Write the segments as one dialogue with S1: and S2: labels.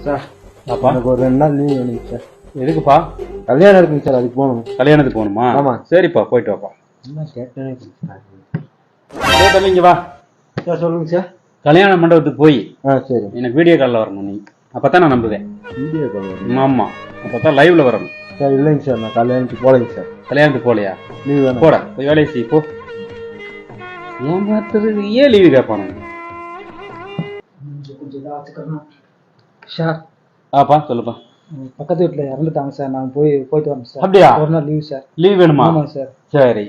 S1: Sir
S2: அப்பா
S1: எனக்கு ஒரு 2 நாள் லீவ் வேணுங்க சார்.
S2: எதுக்குப்பா?
S1: கல்யாணம் இருக்குங்க சார், அதுக்கு போகணும்.
S2: கல்யாணத்துக்கு போகணுமா?
S1: ஆமா.
S2: சரிப்பா, போயிட்டு வாப்பா.
S1: என்ன கேட்டேனே
S2: தம்பி இங்க வா.
S1: சார். சொல்லுங்க சார்.
S2: கல்யாண மண்டபத்துக்கு போய்
S1: சரி.
S2: எனக்கு வீடியோ காலில் வரணும் நீ. அப்பதான் நான் நம்புவேன்.
S1: Video call?
S2: ஆமா, அப்பதான் லைவ்ல வரணும்.
S1: சார் இல்லைங்க சார், நான் கல்யாணத்துக்கு போகலைங்க சார்.
S2: கல்யாணத்துக்கு போகலையா?
S1: லீவ் வேணும்.
S2: போட போய் வேலையை செய் போ. ஏமாத்துறது ஏன் லீவு கேட்பானுங்க?
S3: சார்
S2: ஆப்பா சொல்லுப்பா.
S3: பக்கத்து வீட்டில் இறந்துட்டாங்க சார், நான் போயிட்டு வரேன் சார்.
S2: அப்படியா?
S3: ஒரு நாள் லீவ் சார்.
S2: லீவ் வேணுமா?
S3: ஆமாம் சார்.
S2: சரி,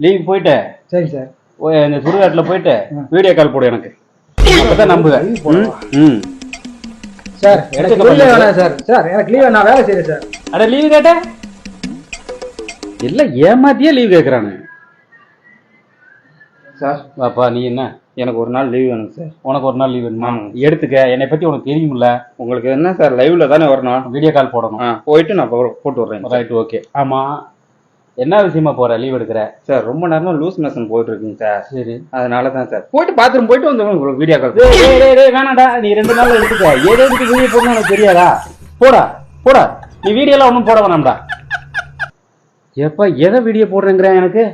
S2: லீவ் போயிட்டு
S3: சரி சார்.
S2: இந்த சுடுகாட்டில் போயிட்டு வீடியோ கால் போடு எனக்கு. அப்பதான் நம்புவேன். ம்
S3: சார் எனக்கு லீவ் வேணாம் சார். சார் எனக்கு லீவ் நான் வேலை செய்யறேன் சார்.
S2: அட லீவு கேட்ட எல்லாம் ஏமாத்தியே லீவ் கேட்குறானு
S1: சார்.
S2: பாப்பா நீ என்ன, எனக்கு ஒரு நாள் லீவ் வேணும் சார். உனக்கு ஒரு நாள் லீவ் வேணுமா? எடுத்துக்க. என்னை பத்தி உனக்கு தெரியுமில்ல.
S4: உங்களுக்கு என்ன சார், லைவ்ல தானே வரணும்.
S2: வீடியோ கால் போடணும்.
S4: போயிட்டு நான் போட்டு விடுறேன்.
S2: Right, okay. ஆமா, என்ன விஷயமா போற லீவ் எடுக்கிற?
S4: சார் ரொம்ப நேரமா லூஸ் மோஷன் போயிட்டு இருக்குங்க சார்.
S2: சரி,
S4: அதனால தான் சார் போயிட்டு பாத்ரூம் போயிட்டு வந்து உங்களுக்கு வீடியோ கால்.
S2: வேணாடா, நீ 2 நாள் எடுத்துக்க. ஏதோ வீடியோ போடணும் எனக்கு தெரியாதா? போடா போடா, நீ வீடியோலாம் ஒன்றும் போட வேணாம்டா. எப்ப எதை வீடியோ போடுறேங்கிற எனக்கு